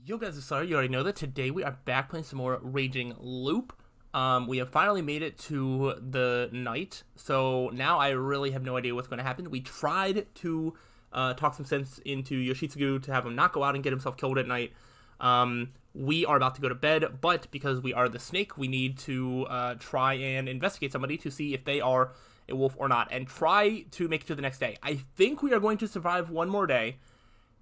Yo guys, sorry, you already know that today we are back playing some more Raging Loop. We have finally made it to the night, so now I really have no idea what's going to happen. We tried to talk some sense into Yoshitsugu to have him not go out and get himself killed at night. We are about to go to bed, but because we are the snake, we need to try and investigate somebody to see if they are a wolf or not, and try to make it to the next day. I think we are going to survive one more day,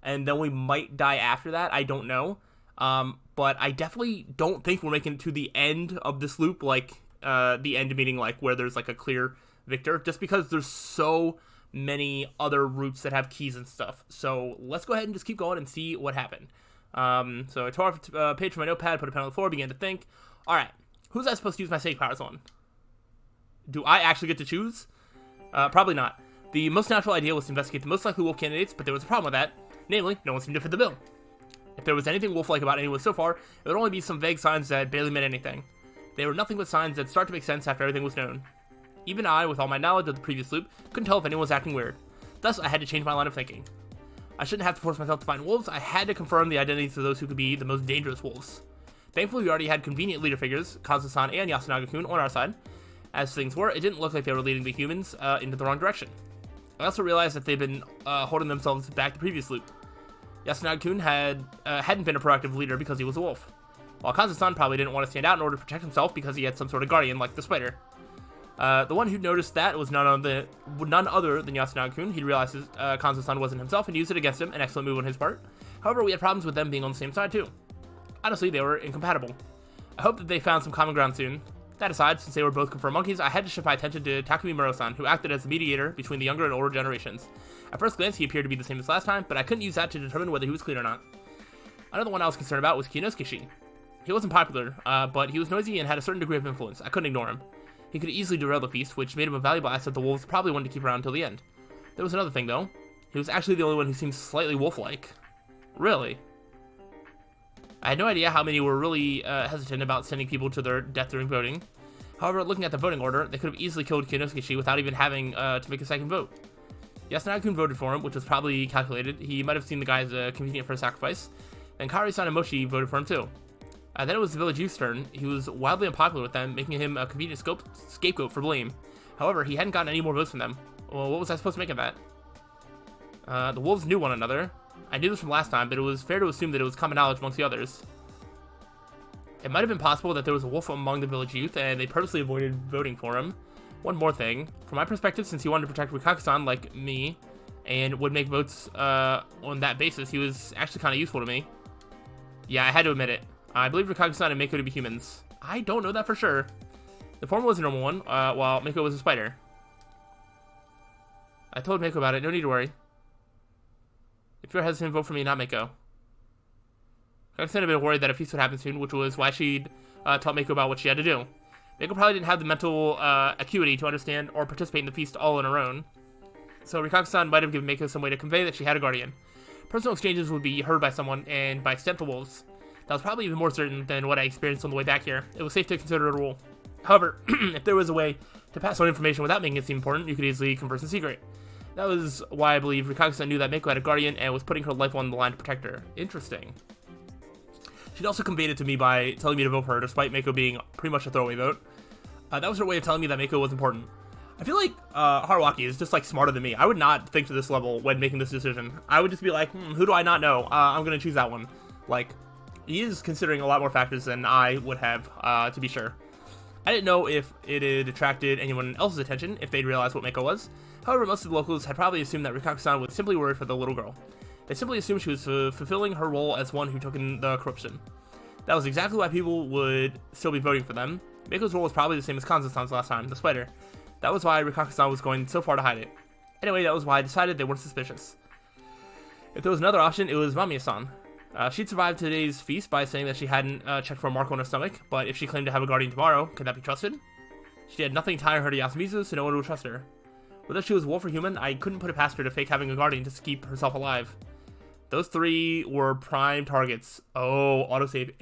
and then we might die after that. I don't know. But I definitely don't think we're making it to the end of this loop, like, the end meaning, like, where there's, like, a clear victor, just because there's so many other routes that have keys and stuff. So let's go ahead and just keep going and see what happened. So I tore off a page from my notepad, put a pen on the floor, began to think, alright, who's I supposed to use my snake powers on? Do I actually get to choose? Probably not. The most natural idea was to investigate the most likely wolf candidates, but there was a problem with that. Namely, no one seemed to fit the bill. If there was anything wolf-like about anyone so far, it would only be some vague signs that barely meant anything. They were nothing but signs that start to make sense after everything was known. Even I, with all my knowledge of the previous loop, couldn't tell if anyone was acting weird. Thus, I had to change my line of thinking. I shouldn't have to force myself to find wolves, I had to confirm the identities of those who could be the most dangerous wolves. Thankfully, we already had convenient leader figures, Kazu-san and Yasunaga-kun, on our side. As things were, it didn't look like they were leading the humans into the wrong direction. I also realized that they'd been holding themselves back the previous loop. Yasunaga-kun hadn't been a proactive leader because he was a wolf, while Kazu-san probably didn't want to stand out in order to protect himself because he had some sort of guardian like the spider. The one who noticed that was none other than Yasunaga-kun. He realized Kazu-san wasn't himself and used it against him, an excellent move on his part. However, we had problems with them being on the same side too. Honestly, they were incompatible. I hope that they found some common ground soon. That aside, since they were both confirmed monkeys, I had to shift my attention to Takumi Muro-san, who acted as the mediator between the younger and older generations. At first glance, he appeared to be the same as last time, but I couldn't use that to determine whether he was clean or not. Another one I was concerned about was Kinosuke. He wasn't popular, but he was noisy and had a certain degree of influence. I couldn't ignore him. He could easily derail the feast, which made him a valuable asset the wolves probably wanted to keep around until the end. There was another thing, though. He was actually the only one who seemed slightly wolf-like. Really? I had no idea how many were really hesitant about sending people to their death during voting. However, looking at the voting order, they could have easily killed Kinosuke without even having to make a second vote. Yasunaga-kun voted for him, which was probably calculated. He might have seen the guy as convenient for a sacrifice. And Kaori-san and Moshi voted for him too. Then it was the village youth's turn. He was wildly unpopular with them, making him a convenient scapegoat for blame. However, he hadn't gotten any more votes from them. Well, what was I supposed to make of that? The wolves knew one another. I knew this from last time, but it was fair to assume that it was common knowledge amongst the others. It might have been possible that there was a wolf among the village youth, and they purposely avoided voting for him. One more thing. From my perspective, since he wanted to protect Rikaku-san like me, and would make votes on that basis, he was actually kind of useful to me. Yeah, I had to admit it. I believe Rikaku-san and Mako to be humans. I don't know that for sure. The former was a normal one, while Mako was a spider. I told Mako about it, no need to worry. If you're hesitant, vote for me, not Mako. I was a bit worried that a feast would happen soon, which was why she'd taught Mako about what she had to do. Mako probably didn't have the mental acuity to understand or participate in the feast all on her own. So Rikaku-san might have given Mako some way to convey that she had a guardian. Personal exchanges would be heard by someone, and by extent the wolves. That was probably even more certain than what I experienced on the way back here. It was safe to consider it a rule. However, if there was a way to pass on information without making it seem important, you could easily converse in secret. That was why I believe Rikaku-san knew that Mako had a guardian and was putting her life on the line to protect her. Interesting. She'd also conveyed it to me by telling me to vote for her, despite Mako being pretty much a throwaway vote. That was her way of telling me that Mako was important. I feel like Haruaki is just, like, smarter than me. I would not think to this level when making this decision. I would just be like, who do I not know? I'm going to choose that one. Like, he is considering a lot more factors than I would have, to be sure. I didn't know if it had attracted anyone else's attention, if they'd realized what Mako was. However, most of the locals had probably assumed that Rikaku-san was simply worried for the little girl. They simply assumed she was fulfilling her role as one who took in the corruption. That was exactly why people would still be voting for them. Mako's role was probably the same as Kanzo-san's last time, the spider. That was why Rikaku-san was going so far to hide it. Anyway, that was why I decided they weren't suspicious. If there was another option, it was Mamiya-san. She'd survived today's feast by saying that she hadn't checked for a mark on her stomach, but if she claimed to have a guardian tomorrow, could that be trusted? She had nothing tying her to Yasumizu, so no one would trust her. Whether she was wolf or human, I couldn't put it past her to fake having a guardian to keep herself alive. Those three were prime targets. Oh, autosave.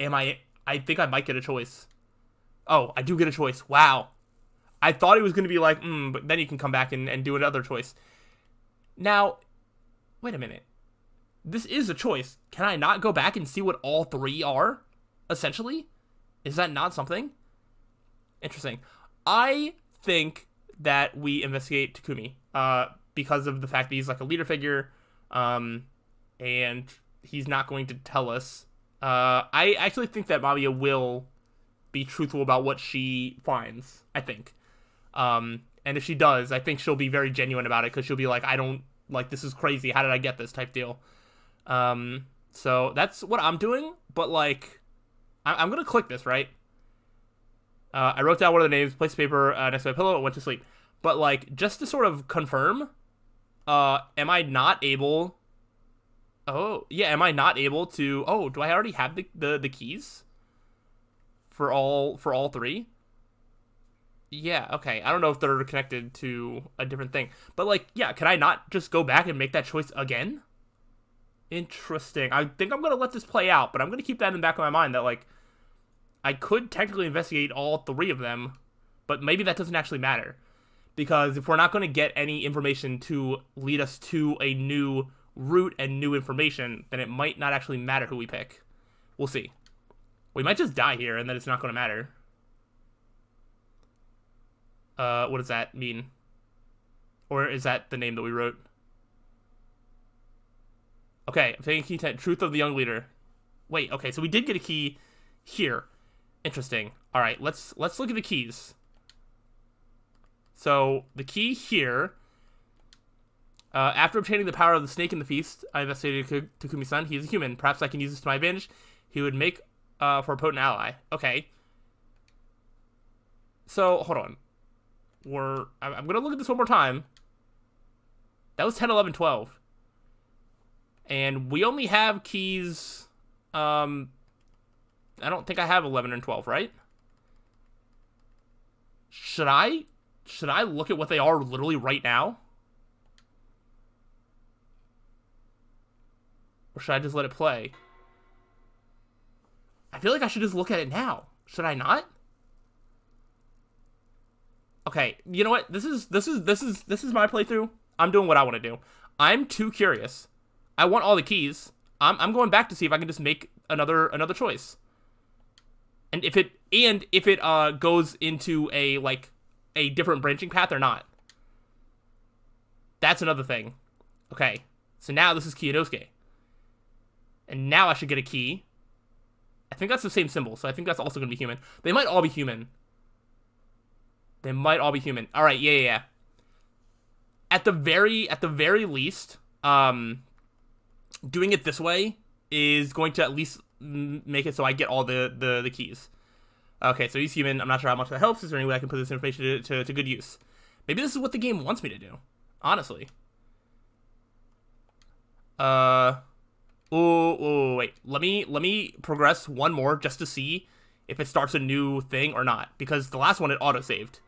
I think I might get a choice. Oh, I do get a choice. Wow. I thought it was going to be like, but then you can come back and do another choice. Now, wait a minute. this is a choice. Can I not go back and see what all three are, essentially? Is that not something? Interesting. I think that we investigate Takumi, because of the fact that he's like a leader figure, and he's not going to tell us. I actually think that Mamiya will be truthful about what she finds, I think. And if she does, I think she'll be very genuine about it, because she'll be like, I don't, like, this is crazy, how did I get this type deal. So that's what I'm doing, but, like, I'm gonna click this, right? I wrote down one of the names, placed paper next to my pillow, and went to sleep. But, like, just to sort of confirm, am I not able... Oh, yeah, am I not able to... Oh, do I already have the keys? For all three? Yeah, okay. I don't know if they're connected to a different thing. But, like, yeah, can I not just go back and make that choice again? Interesting. I think I'm going to let this play out, but I'm going to keep that in the back of my mind that, like, I could technically investigate all three of them, but maybe that doesn't actually matter. Because if we're not going to get any information to lead us to a new route and new information, then it might not actually matter who we pick. We'll see. We might just die here, and then it's not going to matter. What does that mean? Or is that the name that we wrote? Okay, I'm taking key 10. Truth of the young leader. Wait, okay, so we did get a key here. Interesting. All right, let's look at the keys. So the key here. After obtaining the power of the snake in the feast, I investigated Takumi-san. He is a human. Perhaps I can use this to my advantage. He would make for a potent ally. Okay. So hold on. I'm gonna look at this one more time. That was 10, 11, 12. And we only have keys, I don't think I have 11 and 12, right? Should I look at what they are literally right now? Or should I just let it play? I feel like I should just look at it now. Should I not? Okay, you know what? This is my playthrough. I'm doing what I want to do. I'm too curious. I want all the keys. I'm going back to see if I can just make another choice. And if it goes into a different branching path or not. That's another thing. Okay. So now this is Kiyonosuke. And now I should get a key. I think that's the same symbol, so I think that's also going to be human. They might all be human. They might all be human. All right, yeah. At the very least, doing it this way is going to at least make it so I get all the keys. Okay, so he's human. I'm not sure how much that helps. Is there any way I can put this information to good use? Maybe this is what the game wants me to do. Honestly. Oh, wait. Let me progress one more just to see if it starts a new thing or not. Because the last one, it auto-saved.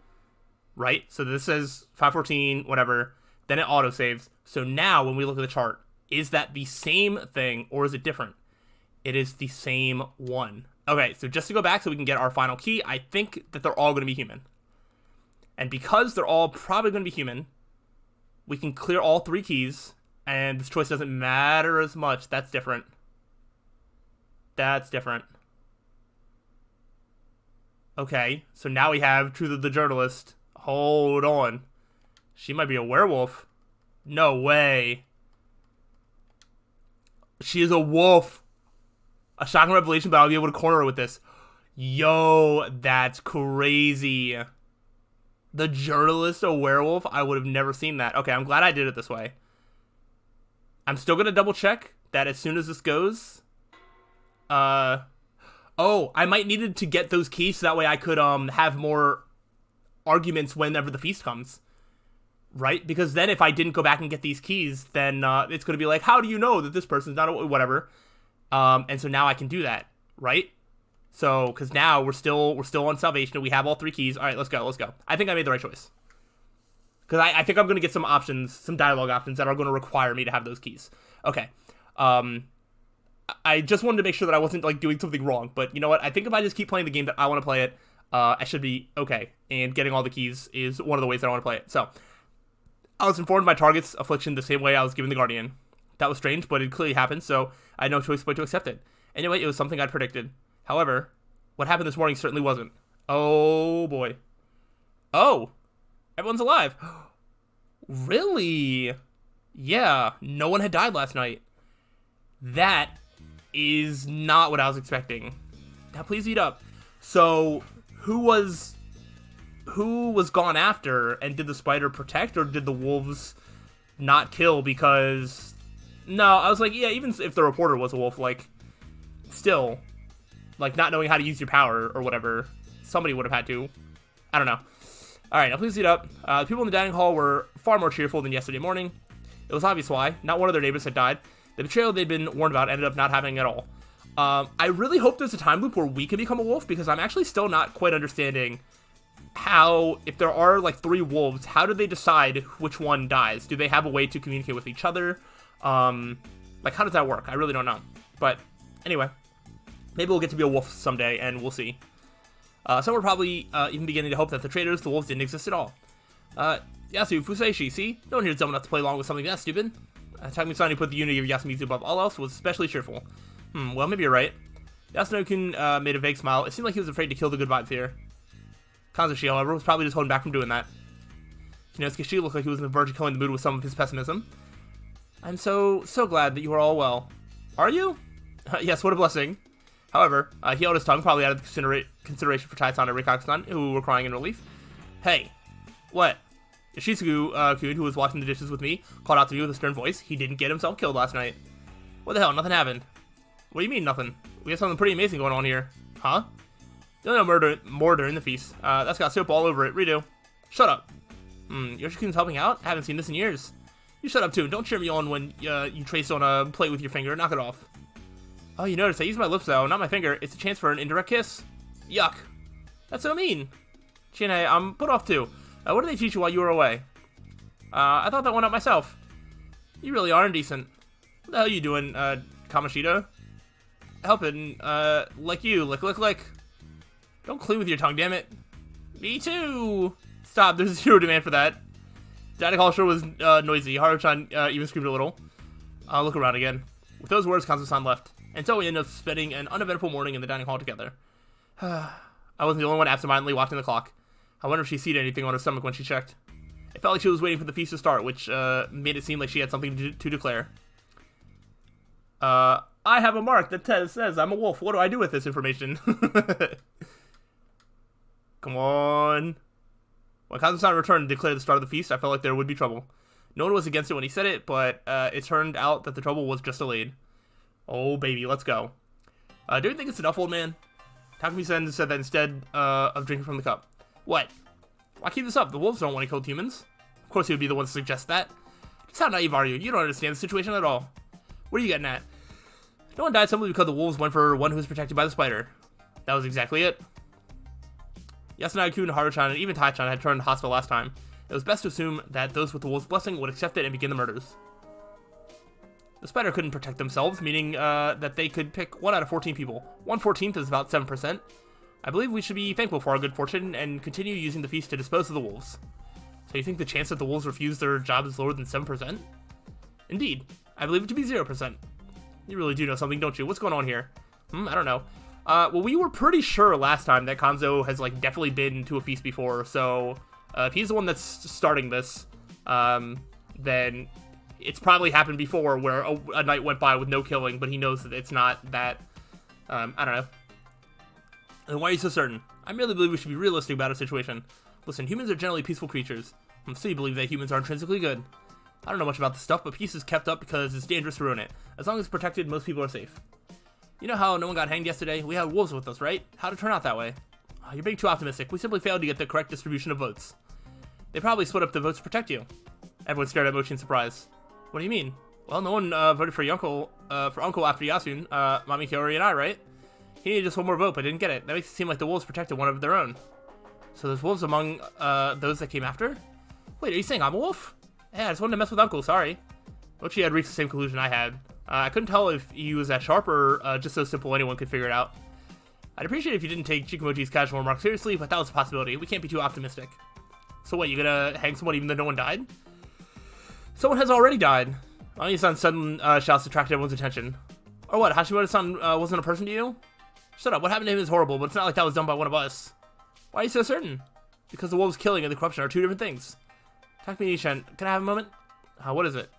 Right? So this says 514, whatever. Then it auto-saves. So now, when we look at the chart, is that the same thing or is it different? It is the same one. Okay, so just to go back so we can get our final key, I think that they're all going to be human. And because they're all probably going to be human, we can clear all three keys, and this choice doesn't matter as much. That's different. That's different. Okay, so now we have Truth of the Journalist. Hold on. She might be a werewolf. No way. She is a wolf. A shocking revelation, but I'll be able to corner her with this. Yo, that's crazy. The journalist, a werewolf? I would have never seen that. Okay, I'm glad I did it this way. I'm still going to double check that as soon as this goes. Oh, I might needed to get those keys so that way I could have more arguments whenever the feast comes. Right? Because then if I didn't go back and get these keys, then it's going to be like, how do you know that this person's not a whatever? And so now I can do that, right? So, because now we're still on salvation, and we have all three keys. All right, let's go. I think I made the right choice. Because I think I'm going to get some options, some dialogue options that are going to require me to have those keys. Okay. I just wanted to make sure that I wasn't, like, doing something wrong. But you know what? I think if I just keep playing the game that I want to play it, I should be okay. And getting all the keys is one of the ways that I want to play it. So, I was informed of my target's affliction the same way I was given the Guardian. That was strange, but it clearly happened, so I had no choice but to accept it. Anyway, it was something I'd predicted. However, what happened this morning certainly wasn't. Oh, boy. Oh, everyone's alive. Really? Yeah, no one had died last night. That is not what I was expecting. Now, please eat up. So, who was gone after, and did the spider protect, or did the wolves not kill because... No, I was like, yeah, even if the reporter was a wolf, like, still, like, not knowing how to use your power or whatever, somebody would have had to. I don't know. Alright, now please eat up. The people in the dining hall were far more cheerful than yesterday morning. It was obvious why. Not one of their neighbors had died. The betrayal they'd been warned about ended up not happening at all. I really hope there's a time loop where we can become a wolf, because I'm actually still not quite understanding how, if there are, like, 3 wolves, how do they decide which one dies? Do they have a way to communicate with each other? Like, how does that work? I really don't know. But, anyway, maybe we'll get to be a wolf someday, and we'll see. Some were probably even beginning to hope that the traitors, the wolves, didn't exist at all. Yasu Fuseishi, see? No one here is dumb enough to play along with something that stupid. Takumi-san, who put the unity of Yasumizu above all else, was especially cheerful. Well, maybe you're right. Yasuno-kun made a vague smile. It seemed like he was afraid to kill the good vibes here. Kanzushi, however, was probably just holding back from doing that. Kinosuke looked like he was on the verge of killing the mood with some of his pessimism. I'm so glad that you are all well. Are you? Yes, what a blessing. However, he held his tongue, probably out of consideration for Tai-san and Rikaku-san, who were crying in relief. Hey, what? Ishizuku-kun, who was washing the dishes with me, called out to me with a stern voice. He didn't get himself killed last night. What the hell? Nothing happened. What do you mean, nothing? We have something pretty amazing going on here. Huh? You'll know more during the feast. That's got soap all over it. Redo. Shut up. Yoshi-kun's helping out? I haven't seen this in years. You shut up, too. Don't cheer me on when you trace on a plate with your finger. Knock it off. Oh, you noticed I used my lips, though, not my finger. It's a chance for an indirect kiss. Yuck. That's so mean. Chine, I'm put off, too. What did they teach you while you were away? I thought that one up myself. You really are indecent. What the hell are you doing, Kamoshida? Helping, like you. Lick. Don't clean with your tongue, damn it. Me too. Stop, there's zero demand for that. Dining hall sure was noisy. Haru-chan even screamed a little. I'll look around again. With those words, Kanzo-san left. And so we ended up spending an uneventful morning in the dining hall together. I wasn't the only one absentmindedly watching the clock. I wonder if she seen anything on her stomach when she checked. It felt like she was waiting for the feast to start, which made it seem like she had something to declare. I have a mark that says I'm a wolf. What do I do with this information? Come on. When Kazu-san returned to declare the start of the feast, I felt like there would be trouble. No one was against it when he said it, but it turned out that the trouble was just delayed. Oh, baby, let's go. Do you think it's enough, old man? Takumi-san said that instead of drinking from the cup. What? Why keep this up? The wolves don't want to kill humans. Of course he would be the one to suggest that. Just how naive are you? You don't understand the situation at all. What are you getting at? No one died simply because the wolves went for one who was protected by the spider. That was exactly it. Yasunagi-kun, Haru-chan, and even Tai-chan had turned hostile last time. It was best to assume that those with the wolf's blessing would accept it and begin the murders. The spider couldn't protect themselves, meaning that they could pick 1 out of 14 people. 1/14 is about 7%. I believe we should be thankful for our good fortune and continue using the feast to dispose of the wolves. So you think the chance that the wolves refuse their job is lower than 7%? Indeed. I believe it to be 0%. You really do know something, don't you? What's going on here? I don't know. Well, we were pretty sure last time that Kanzo has, like, definitely been to a feast before, so if he's the one that's starting this, then it's probably happened before where a night went by with no killing, but he knows that it's not that, I don't know. And why are you so certain? I merely believe we should be realistic about our situation. Listen, humans are generally peaceful creatures. So you believe that humans are intrinsically good. I don't know much about this stuff, but peace is kept up because it's dangerous to ruin it. As long as it's protected, most people are safe. You know how no one got hanged yesterday? We had wolves with us, right? How'd it turn out that way? Oh, you're being too optimistic. We simply failed to get the correct distribution of votes. They probably split up the votes to protect you. Everyone stared at Mochi in surprise. What do you mean? Well, no one voted for Uncle after Yasun, Mami Kiori and I, right? He needed just one more vote, but didn't get it. That makes it seem like the wolves protected one of their own. So there's wolves among those that came after? Wait, are you saying I'm a wolf? Yeah, I just wanted to mess with Uncle, sorry. Mochi had reached the same conclusion I had. I couldn't tell if he was that sharp or just so simple anyone could figure it out. I'd appreciate it if you didn't take Chikamochi's casual remark seriously, but that was a possibility. We can't be too optimistic. So what, you gonna hang someone even though no one died? Someone has already died. Mami-san's sudden shouts attracted everyone's attention. Or what, Hashimoto-san wasn't a person to you? Shut up, what happened to him is horrible, but it's not like that was done by one of us. Why are you so certain? Because the wolves killing and the corruption are two different things. Takumi-chan, can I have a moment? What is it?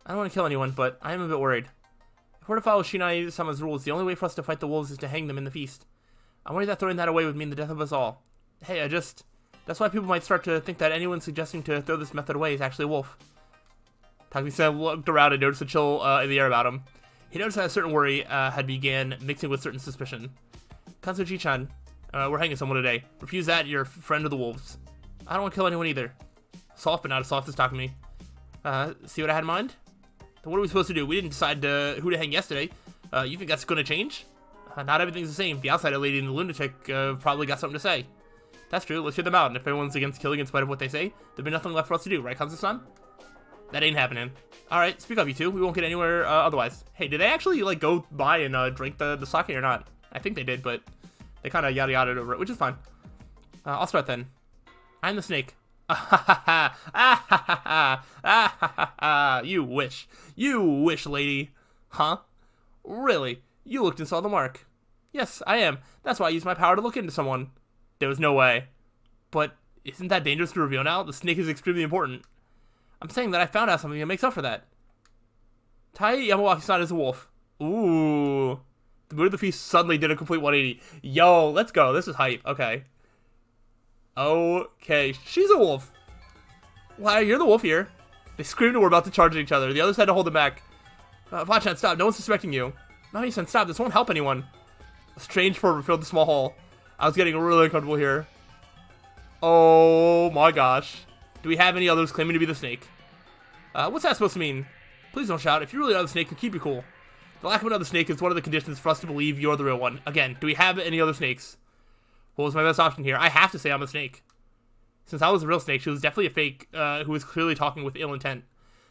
I don't want to kill anyone, but I am a bit worried. If we're to follow Shinai-sama's rules, the only way for us to fight the wolves is to hang them in the feast. I worry that throwing that away would mean the death of us all. Hey, that's why people might start to think that anyone suggesting to throw this method away is actually a wolf. Takumi-san looked around and noticed a chill in the air about him. He noticed that a certain worry had began mixing with certain suspicion. Kansuchi-chan, we're hanging someone today. Refuse that, you're a friend of the wolves. I don't want to kill anyone either. Soft, but not as soft as Takumi. See what I had in mind? Then what are we supposed to do? We didn't decide who to hang yesterday. You think that's going to change? Not everything's the same. The outsider lady and the lunatic probably got something to say. That's true, let's hear them out, and if everyone's against killing in spite of what they say, there'll be nothing left for us to do, right, Kanzu-san? That ain't happening. Alright, speak up, you two. We won't get anywhere otherwise. Hey, did they actually, like, go by and drink the sake or not? I think they did, but they kind of yada-yada'd over it, which is fine. I'll start then. I'm the snake. You wish. You wish, lady. Huh? Really? You looked and saw the mark. Yes, I am. That's why I used my power to look into someone. There was no way. But isn't that dangerous to reveal now? The snake is extremely important. I'm saying that I found out something that makes up for that. Tai Yamawaki-san is a wolf. Ooh. The mood of the feast suddenly did a complete 180. Yo, let's go. This is hype. Okay. Okay. She's a wolf. Why, you're the wolf here. They screamed and were about to charge at each other. The others had to hold them back. Vachan, stop. No one's suspecting you. Mami-san, stop. This won't help anyone. A strange fervor filled the small hall. I was getting really uncomfortable here. Oh my gosh. Do we have any others claiming to be the snake? What's that supposed to mean? Please don't shout. If you really are the snake, then keep you cool. The lack of another snake is one of the conditions for us to believe you're the real one. Again, do we have any other snakes? What was my best option here? I have to say I'm a snake. Since I was a real snake, she was definitely a fake who was clearly talking with ill intent.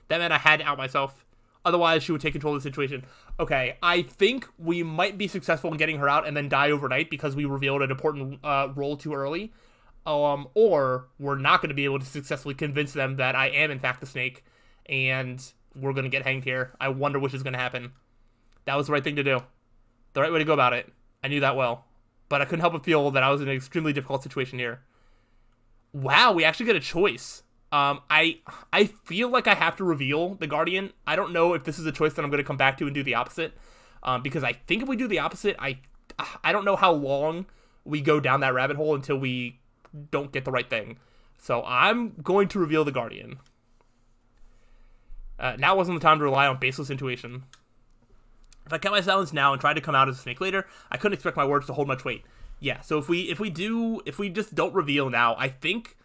That meant I had to out myself. Otherwise, she would take control of the situation. Okay, I think we might be successful in getting her out and then die overnight because we revealed an important role too early. Or we're not going to be able to successfully convince them that I am in fact the snake, and we're going to get hanged here. I wonder which is going to happen. That was the right thing to do. The right way to go about it. I knew that well. But I couldn't help but feel that I was in an extremely difficult situation here. Wow, we actually get a choice. I feel like I have to reveal the Guardian. I don't know if this is a choice that I'm going to come back to and do the opposite. Because I think if we do the opposite, I don't know how long we go down that rabbit hole until we don't get the right thing. So I'm going to reveal the Guardian. Now wasn't the time to rely on baseless intuition. If I kept my silence now and tried to come out as a snake later, I couldn't expect my words to hold much weight. Yeah, so if we just don't reveal now, I think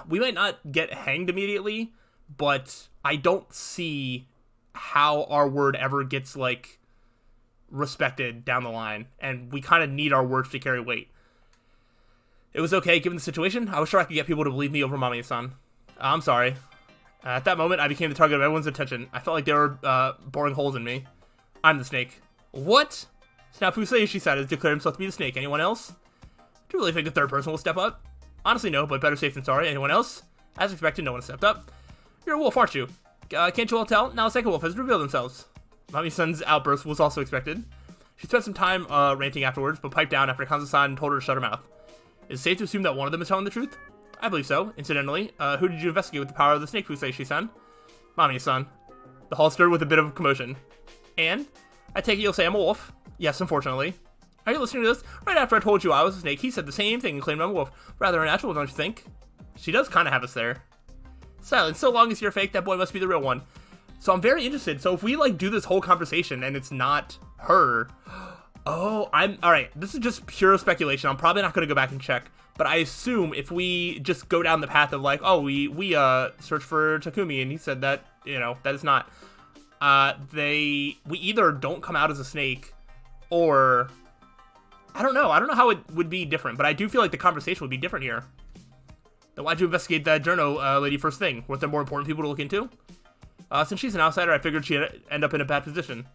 we might not get hanged immediately, but I don't see how our word ever gets, like, respected down the line, and we kind of need our words to carry weight. It was okay, given the situation. I was sure I could get people to believe me over Mami-san. I'm sorry. At that moment, I became the target of everyone's attention. I felt like they were boring holes in me. I'm the snake. What? Snafusei, she said, has declared himself to be the snake. Anyone else? Do you really think the third person will step up? Honestly, no, but better safe than sorry. Anyone else? As expected, no one stepped up. You're a wolf, aren't you? Can't you all tell? Now the second wolf has revealed themselves. Mami-san's outburst was also expected. She spent some time ranting afterwards, but piped down after Kanza-san told her to shut her mouth. Is it safe to assume that one of them is telling the truth? I believe so. Incidentally, who did you investigate with the power of the snake, Fusei-san? Mami-san. The hall stirred with a bit of commotion. And? I take it you'll say I'm a wolf? Yes, unfortunately. Are you listening to this? Right after I told you I was a snake, he said the same thing and claimed I'm a wolf. Rather unnatural, don't you think? She does kind of have us there. Silence. So long as you're fake, that boy must be the real one. So I'm very interested. So if we, like, do this whole conversation and it's not her... Oh, alright, this is just pure speculation. I'm probably not going to go back and check. But I assume if we just go down the path of, like, oh, we searched for Takumi and he said that, you know, that is not... we either don't come out as a snake, or I don't know how it would be different, but I do feel like the conversation would be different here. Then why'd you investigate that journal lady first thing? Weren't there more important people to look into? Since she's an outsider, I figured she'd end up in a bad position.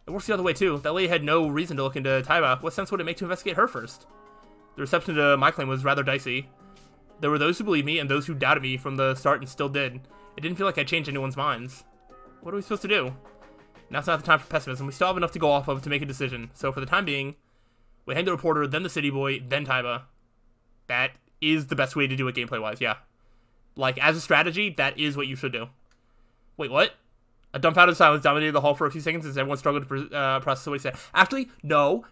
It works the other way too. That lady had no reason to look into Taiba. What sense would it make to investigate her first? The reception to my claim was rather dicey. There were those who believed me and those who doubted me from the start and still did. It didn't feel like I changed anyone's minds. What are we supposed to do? Now's not the time for pessimism. We still have enough to go off of to make a decision. So for the time being, we hang the reporter, then the city boy, then Taiba. That is the best way to do it gameplay-wise, yeah. Like, as a strategy, that is what you should do. Wait, what? A dumbfounded silence dominated the hall for a few seconds as everyone struggled to process what he said. Actually, no.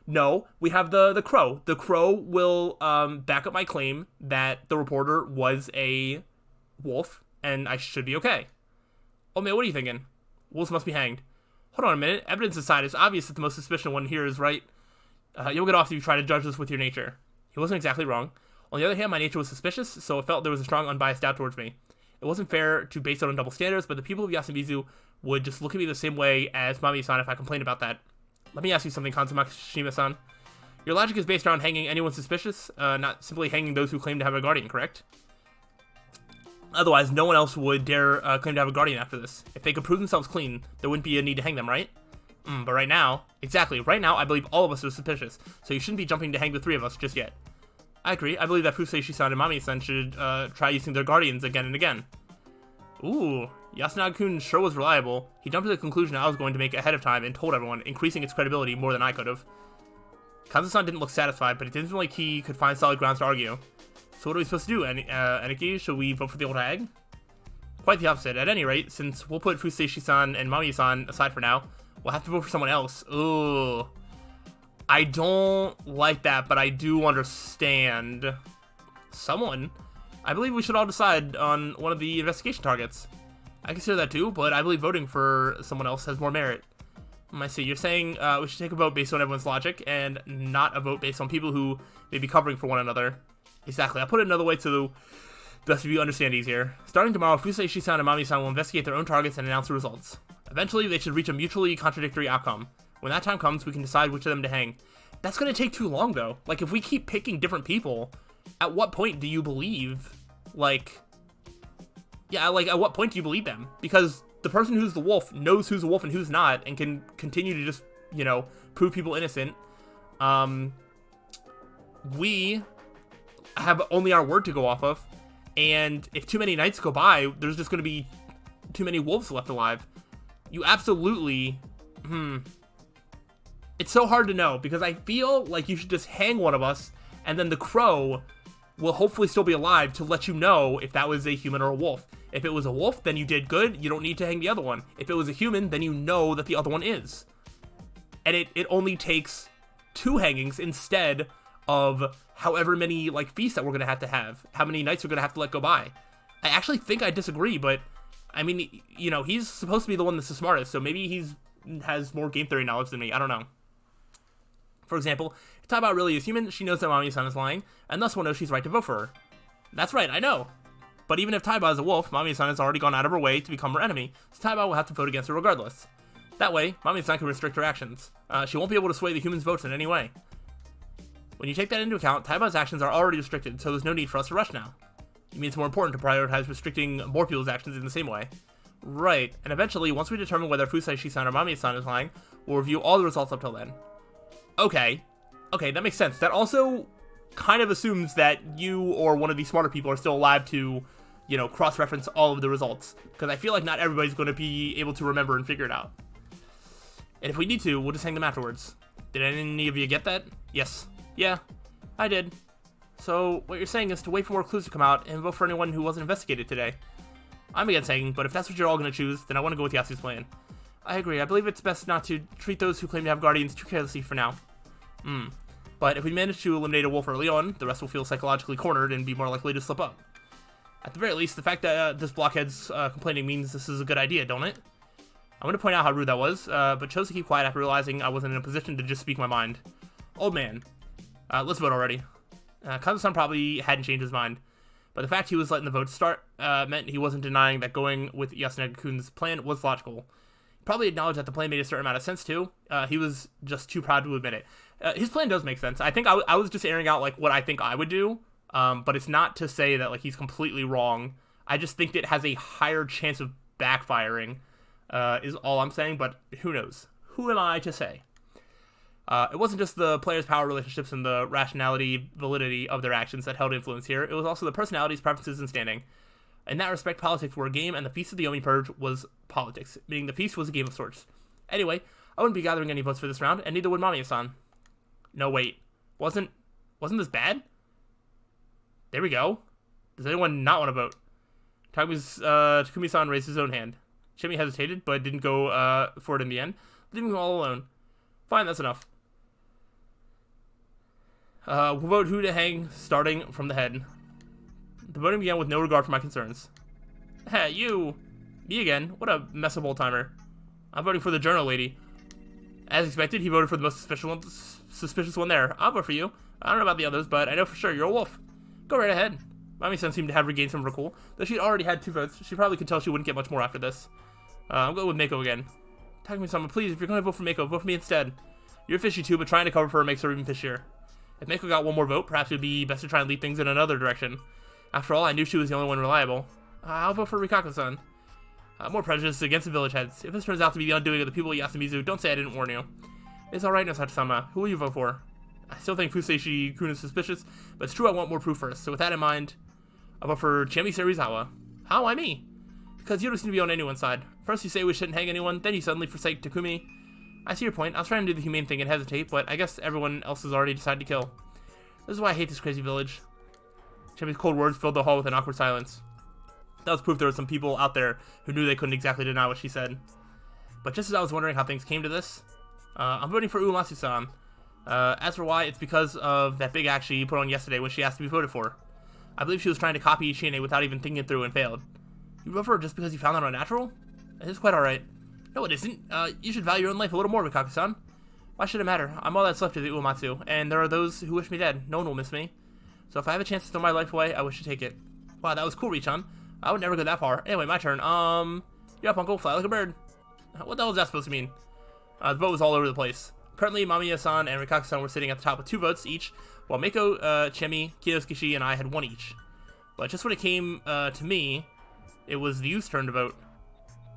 We have the crow. The crow will back up my claim that the reporter was a wolf, and I should be okay. Oh, man, what are you thinking? Wolves must be hanged. Hold on a minute. Evidence aside, it's obvious that the most suspicious one here is right. You'll get off if you try to judge this with your nature. He wasn't exactly wrong. On the other hand, my nature was suspicious, so it felt there was a strong, unbiased doubt towards me. It wasn't fair to base it on double standards, but the people of Yasumizu would just look at me the same way as Mami-san if I complained about that. Let me ask you something, Kazuma-shima-san. Your logic is based around hanging anyone suspicious, not simply hanging those who claim to have a guardian, correct? Otherwise, no one else would dare claim to have a guardian after this. If they could prove themselves clean, there wouldn't be a need to hang them, right? But right now, right now, I believe all of us are suspicious, so you shouldn't be jumping to hang the three of us just yet. I agree. I believe that Fuseishi-san and Mami-san should try using their guardians again and again. Ooh, Yasunaga-kun sure was reliable. He jumped to the conclusion I was going to make ahead of time and told everyone, increasing its credibility more than I could have. Kazu-san didn't look satisfied, but it didn't seem like he could find solid grounds to argue. So what are we supposed to do, Aniki? Should we vote for the old hag? Quite the opposite. At any rate, since we'll put Fuseishi-san and Mami-san aside for now, we'll have to vote for someone else. Ooh. I don't like that, but I do understand. Someone? I believe we should all decide on one of the investigation targets. I consider that too, but I believe voting for someone else has more merit. I see. You're saying we should take a vote based on everyone's logic, and not a vote based on people who may be covering for one another. Exactly. I'll put it another way so the rest of you understand easier. Starting tomorrow, Fuseishi-san and Mami-san will investigate their own targets and announce the results. Eventually, they should reach a mutually contradictory outcome. When that time comes, we can decide which of them to hang. That's going to take too long, though. Like, if we keep picking different people, at what point do you believe, like, at what point do you believe them? Because the person who's the wolf knows who's a wolf and who's not, and can continue to just, prove people innocent. We have only our word to go off of, and if too many nights go by, there's just going to be too many wolves left alive. You absolutely, It's so hard to know, because I feel like you should just hang one of us, and then the crow will hopefully still be alive to let you know if that was a human or a wolf. If it was a wolf, then you did good, you don't need to hang the other one. If it was a human, then you know that the other one is. And it only takes 2 hangings instead of however many, feasts that we're going to have, how many nights we're going to have to let go by. I actually think I disagree, but, I mean, he's supposed to be the one that's the smartest, so maybe has more game theory knowledge than me, I don't know. For example, if Taiba really is human, she knows that Mami-san is lying, and thus will know she's right to vote for her. That's right, I know. But even if Taiba is a wolf, Mami-san has already gone out of her way to become her enemy, so Taiba will have to vote against her regardless. That way, Mami-san can restrict her actions. She won't be able to sway the humans' votes in any way. When you take that into account, Taiba's actions are already restricted, so there's no need for us to rush now. You mean it's more important to prioritize restricting more people's actions in the same way. Right, and eventually, once we determine whether Fuseishi-san or Mami-san is lying, we'll review all the results up till then. Okay, that makes sense. That also kind of assumes that you or one of these smarter people are still alive to, cross-reference all of the results. Because I feel like not everybody's going to be able to remember and figure it out. And if we need to, we'll just hang them afterwards. Did any of you get that? Yes. Yeah, I did. So, what you're saying is to wait for more clues to come out and vote for anyone who wasn't investigated today. I'm against hanging, but if that's what you're all going to choose, then I want to go with Yasu's plan. I agree. I believe it's best not to treat those who claim to have guardians too carelessly for now. But if we manage to eliminate a wolf early on, the rest will feel psychologically cornered and be more likely to slip up. At the very least, the fact that this blockhead's complaining means this is a good idea, don't it? I'm going to point out how rude that was, but chose to keep quiet after realizing I wasn't in a position to just speak my mind. Old man. Let's vote already. Kazu-san probably hadn't changed his mind, but the fact he was letting the vote start meant he wasn't denying that going with Yasunaga-kun's plan was logical. He probably acknowledged that the plan made a certain amount of sense too. He was just too proud to admit it. His plan does make sense. I think I was just airing out what I think I would do, but it's not to say that he's completely wrong. I just think it has a higher chance of backfiring, is all I'm saying, but who knows? Who am I to say? It wasn't just the players' power relationships and the rationality, validity of their actions that held influence here. It was also the personalities, preferences, and standing. In that respect, politics were a game, and the Feast of the Omi Purge was politics, meaning the feast was a game of sorts. Anyway, I wouldn't be gathering any votes for this round, and neither would Mamiya-san. No, wait. Wasn't this bad? There we go. Does anyone not want to vote? Takumi-san raised his own hand. Shimi hesitated, but didn't go for it in the end, leaving him all alone. Fine, that's enough. We'll vote who to hang, starting from the head. The voting began with no regard for my concerns. Hey, you! Me again? What a mess of old-timer. I'm voting for the journal lady. As expected, he voted for the most suspicious one there. I'll vote for you. I don't know about the others, but I know for sure you're a wolf. Go right ahead. Mami-san seemed to have regained some of her cool. Though she'd already had 2 votes, she probably could tell she wouldn't get much more after this. I'm going with Mako again. Takumi-san, please, if you're going to vote for Mako, vote for me instead. You're fishy too, but trying to cover for her makes her even fishier. If Mako got one more vote, perhaps it would be best to try and lead things in another direction. After all, I knew she was the only one reliable. I'll vote for Rikako-san. More prejudice against the village heads. If this turns out to be the undoing of the people of Yasumizu, don't say I didn't warn you. It's alright, Nosato-sama. Who will you vote for? I still think Fuseishi-kun is suspicious, but it's true I want more proof first. So with that in mind, I'll vote for Chemi Serizawa. How? Why me? Because you don't seem to be on anyone's side. First you say we shouldn't hang anyone, then you suddenly forsake Takumi. I see your point. I was trying to do the humane thing and hesitate, but I guess everyone else has already decided to kill. This is why I hate this crazy village. Chemi's cold words filled the hall with an awkward silence. That was proof there were some people out there who knew they couldn't exactly deny what she said. But just as I was wondering how things came to this, I'm voting for Uematsu-san. As for why, it's because of that big act she put on yesterday when she asked to be voted for. I believe she was trying to copy Ishine without even thinking it through and failed. You vote for her just because you found that unnatural? It is quite alright. No, it isn't. You should value your own life a little more, Rikako-san. Why should it matter? I'm all that's left of the Uematsu, and there are those who wish me dead. No one will miss me. So if I have a chance to throw my life away, I wish to take it. Wow, that was cool, Richan. I would never go that far. Anyway, my turn. You're up, Uncle. Fly like a bird. What the hell is that supposed to mean? The vote was all over the place. Currently, Mamiya-san and Rikako-san were sitting at the top with 2 votes each, while Mako, Chemi, Kinosuke, and I had 1 each. But just when it came to me, it was the youth's turn to vote.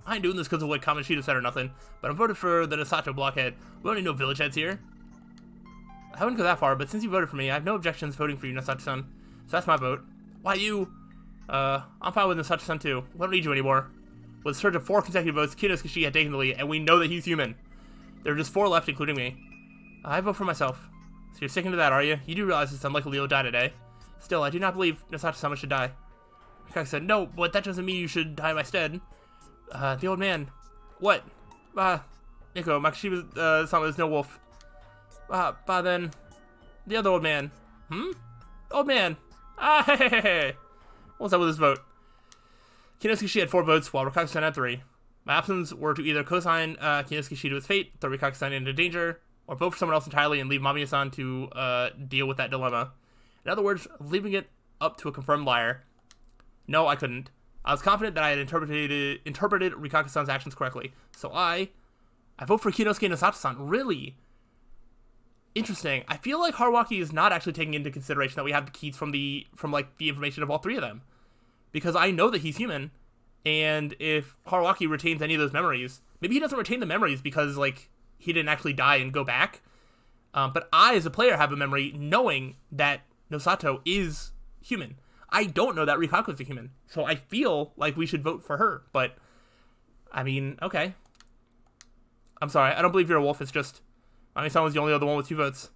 I ain't doing this because of what Kamoshida said or nothing, but I'm voted for the Nosato blockhead. We don't need no village heads here. I wouldn't go that far, but since you voted for me, I have no objections voting for you, Nosato-san. So that's my vote. Why you? I'm fine with Nosato-san too. We don't need you anymore. With a surge of 4 consecutive votes, Kinosuke had taken the lead, and we know that he's human. There are just 4 left, including me. I vote for myself. So you're sticking to that, are you? You do realize it's unlikely Leo died today. Still, I do not believe Nosato-sama should die. Rikako said, no, but that doesn't mean you should die in my stead. The old man. What? Miko, Makashiba-sama is no wolf. Then, the other old man. Old man. Hey. What's up with this vote? Kinosuke had 4 votes, while Rikako-san had 3. My options were to either co-sign Kinosuke to his fate, throw Rikako-san into danger, or vote for someone else entirely and leave Mamiya-san to deal with that dilemma. In other words, leaving it up to a confirmed liar. No, I couldn't. I was confident that I had interpreted Rikako-san's actions correctly. So I vote for Kinosuke Nosato-san. Really? Interesting. I feel like Haruaki is not actually taking into consideration that we have the keys from the information of all 3 of them. Because I know that he's human, and if Haruaki retains any of those memories, maybe he doesn't retain the memories because, he didn't actually die and go back. But I, as a player, have a memory knowing that Nosato is human. I don't know that Rikako is a human. So I feel like we should vote for her. But, I mean, okay. I'm sorry. I don't believe you're a wolf. It's just, Mami-san was the only other one with 2 votes.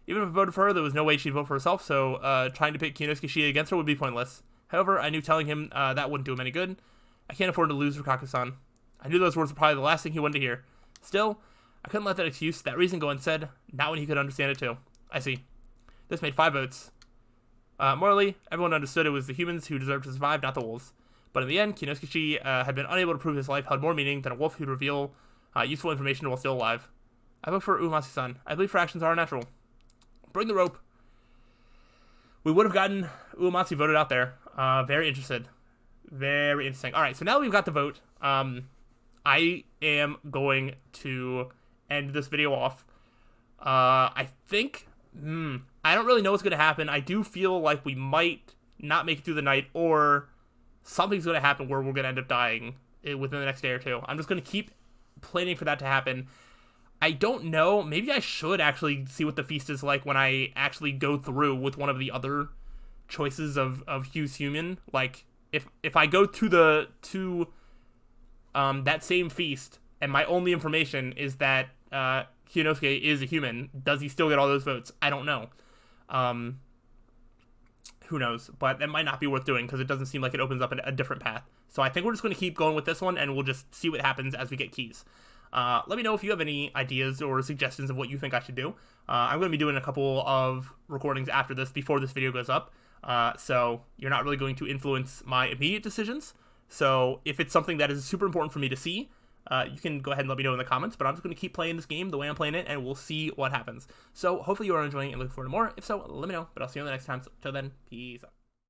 Even if I voted for her, there was no way she'd vote for herself. So trying to pick Kinosuke against her would be pointless. However, I knew telling him that wouldn't do him any good. I can't afford to lose Rikako-san. I knew those words were probably the last thing he wanted to hear. Still, I couldn't let that reason go unsaid, not when he could understand it too. I see. This made 5 votes. Morally, everyone understood it was the humans who deserved to survive, not the wolves. But in the end, Kinosuke had been unable to prove his life held more meaning than a wolf who'd reveal useful information while still alive. I vote for Uematsu-san. I believe her actions are natural. Bring the rope. We would have gotten Uematsu voted out there. Very interested. Very interesting. Alright, so now that we've got the vote, I am going to end this video off. I think... I don't really know what's going to happen. I do feel like we might not make it through the night, or something's going to happen where we're going to end up dying within the next day or 2. I'm just going to keep planning for that to happen. I don't know. Maybe I should actually see what the feast is like when I actually go through with one of the other choices of Hugh's human. if I go to that same feast and my only information is that Kionosuke is a human, does he still get all those votes? I don't know. Who knows? But that might not be worth doing because it doesn't seem like it opens up a different path. So I think we're just going to keep going with this one, and we'll just see what happens as we get keys. Let me know if you have any ideas or suggestions of what you think I should do. I'm going to be doing a couple of recordings after this, before this video goes up. So you're not really going to influence my immediate decisions. So if it's something that is super important for me to see, you can go ahead and let me know in the comments, but I'm just going to keep playing this game the way I'm playing it, and we'll see what happens. So hopefully you are enjoying it and looking forward to more. If so, let me know, but I'll see you on the next time. So till then, peace out.